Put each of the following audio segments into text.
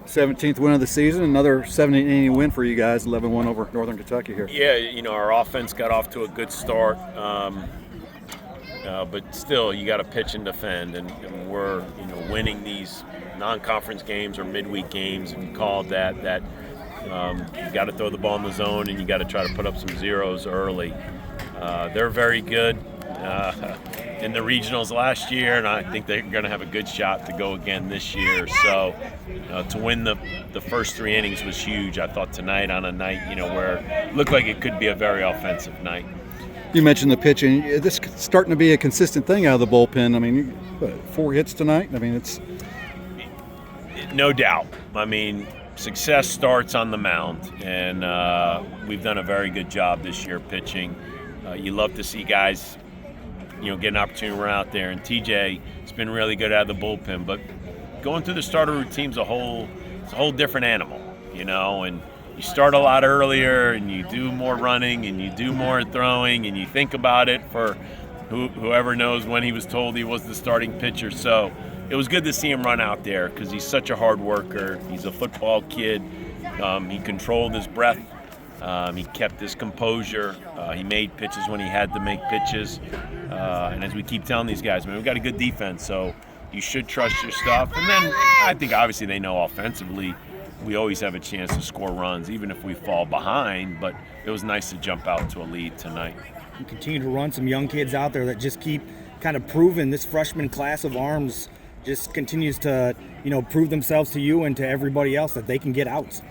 17th win of the season, another 7-inning win for you guys, 11-1 over Northern Kentucky here. Yeah, our offense got off to a good start, but still, you got to pitch and defend, and we're winning these non-conference games or midweek games, and we call it that. You got to throw the ball in the zone, and you got to try to put up some zeros early. They're very good in the regionals last year, and I think they're going to have a good shot to go again this year. So to win the first 3 innings was huge. I thought tonight on a night, where it looked like it could be a very offensive night. You mentioned the pitching. This is starting to be a consistent thing out of the bullpen. I mean, 4 hits tonight. I mean, it's no doubt. I mean, success starts on the mound, and we've done a very good job this year pitching. You love to see guys, get an opportunity to run out there. And TJ has been really good out of the bullpen. But going through the starter routine's it's a whole different animal, And you start a lot earlier, and you do more running, and you do more throwing, and you think about it for whoever knows when he was told he was the starting pitcher. So it was good to see him run out there because he's such a hard worker. He's a football kid. He controlled his breath. He kept his composure. He made pitches when he had to make pitches. And as we keep telling these guys, we've got a good defense, so you should trust your stuff. And then I think obviously they know offensively we always have a chance to score runs, even if we fall behind. But it was nice to jump out to a lead tonight. You continue to run some young kids out there that just keep kind of proving this freshman class of arms just continues to, prove themselves to you and to everybody else that they can get outs.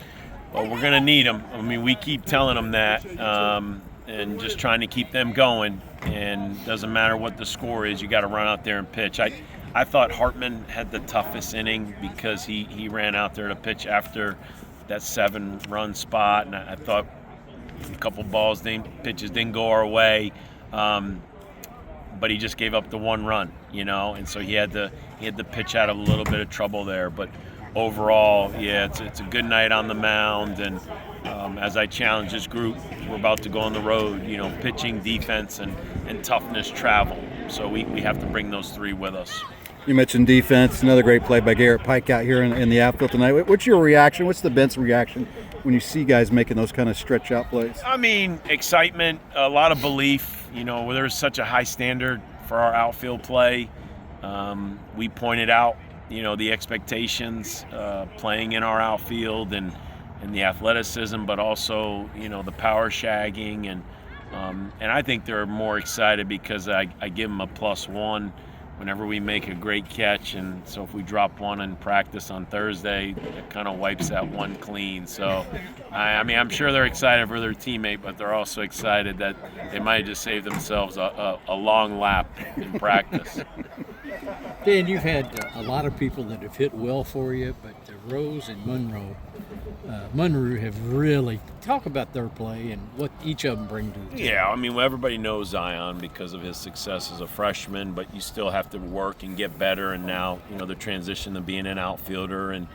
Well, we're going to need them. I mean, we keep telling them that and just trying to keep them going. And doesn't matter what the score is, you got to run out there and pitch. I thought Hartman had the toughest inning because he ran out there to pitch after that 7-run spot. And I thought a couple pitches didn't go our way. But he just gave up the 1 run, and so he had to pitch out of a little bit of trouble there. But overall, yeah, it's a good night on the mound, and as I challenge this group, we're about to go on the road. Pitching, defense, and toughness travel. So we have to bring those 3 with us. You mentioned defense. Another great play by Garrett Pike out here in the outfield tonight. What's your reaction? What's the bench reaction when you see guys making those kind of stretch out plays? I mean, excitement, a lot of belief. There's such a high standard for our outfield play. We pointed out, the expectations playing in our outfield and the athleticism, but also, the power shagging. And I think they're more excited because I give them a +1 whenever we make a great catch. And so if we drop one in practice on Thursday, it kind of wipes that one clean. So, I'm sure they're excited for their teammate, but they're also excited that they might just save themselves a long lap in practice. Dan, you've had a lot of people that have hit well for you, but Rose and Munro have really talk about their play and what each of them bring to the team. Yeah, everybody knows Zion because of his success as a freshman, but you still have to work and get better. And now, the transition to being an outfielder, and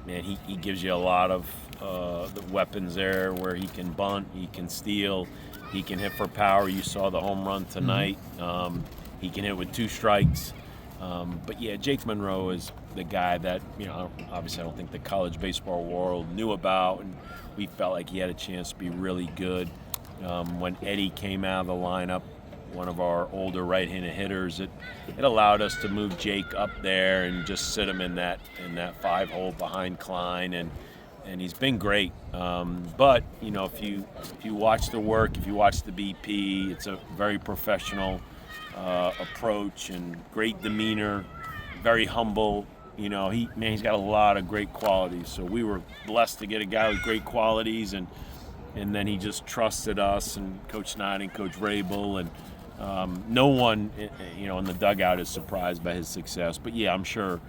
he gives you a lot of the weapons there where he can bunt, he can steal, he can hit for power. You saw the home run tonight. Mm-hmm. He can hit with 2 strikes. But yeah, Jake Monroe is the guy that, obviously I don't think the college baseball world knew about, and we felt like he had a chance to be really good. When Eddie came out of the lineup, one of our older right-handed hitters, it allowed us to move Jake up there and just sit him in that 5-hole behind Klein, and he's been great. But if you watch the work, if you watch the BP, it's a very professional approach and great demeanor, very humble. He's got a lot of great qualities. So we were blessed to get a guy with great qualities, and then he just trusted us and Coach Knight and Coach Rabel, and no one in the dugout is surprised by his success. But yeah, I'm sure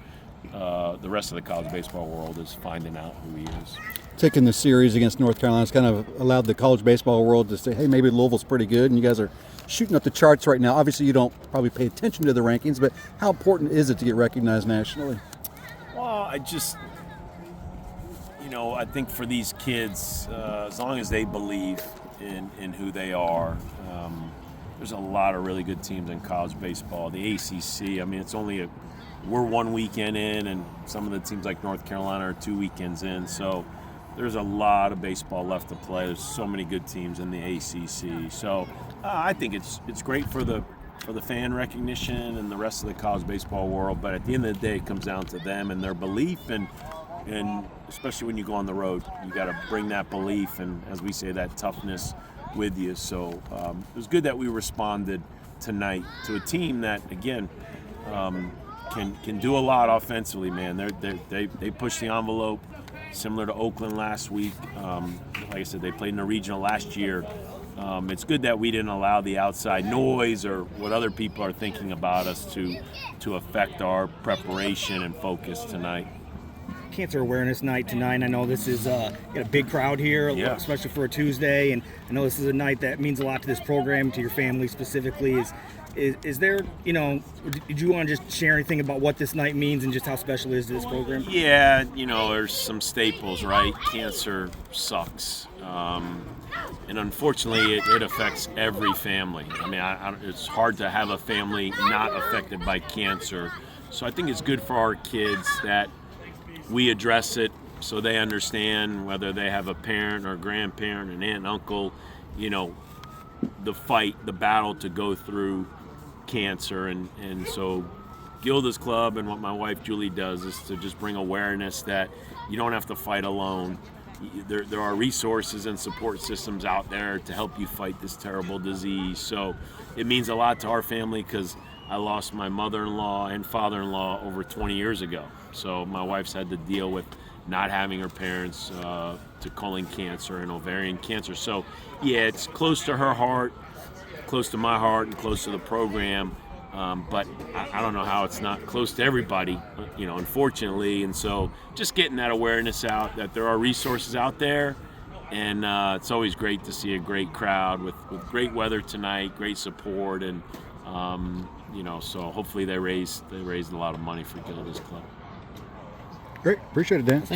the rest of the college baseball world is finding out who he is. Taking the series against North Carolina has kind of allowed the college baseball world to say, hey, maybe Louisville's pretty good, and you guys are shooting up the charts right now. Obviously, you don't probably pay attention to the rankings, but how important is it to get recognized nationally? Well, I think for these kids, as long as they believe in who they are, there's a lot of really good teams in college baseball. The ACC, it's only we're 1 weekend in, and some of the teams like North Carolina are 2 weekends in. So there's a lot of baseball left to play. There's so many good teams in the ACC. So I think it's great for the fan recognition and the rest of the college baseball world. But at the end of the day, it comes down to them and their belief, and especially when you go on the road, you got to bring that belief and, as we say, that toughness with you. So it was good that we responded tonight to a team that, again, can do a lot offensively. Man, they push the envelope, similar to Oakland last week. Like I said, they played in the regional last year. It's good that we didn't allow the outside noise or what other people are thinking about us to affect our preparation and focus tonight. Cancer Awareness Night tonight. I know this is got a big crowd here, especially for a Tuesday, and I know this is a night that means a lot to this program, to your family specifically. Is there, did you want to just share anything about what this night means and just how special it is to this program? Yeah, there's some staples, right? Cancer sucks. And unfortunately, it affects every family. I mean, it's hard to have a family not affected by cancer. So I think it's good for our kids that we address it so they understand, whether they have a parent or a grandparent, an aunt and uncle, the fight, the battle to go through cancer. And so Gilda's Club and what my wife Julie does is to just bring awareness that you don't have to fight alone. There are resources and support systems out there to help you fight this terrible disease. So it means a lot to our family because I lost my mother-in-law and father-in-law over 20 years ago. So my wife's had to deal with not having her parents to colon cancer and ovarian cancer. So yeah, it's close to her heart, close to my heart, and close to the program. But I don't know how it's not close to everybody, unfortunately. And so just getting that awareness out that there are resources out there. And it's always great to see a great crowd with great weather tonight, great support. And, so hopefully they raised a lot of money for Gilda's Club. Great. Appreciate it, Dan.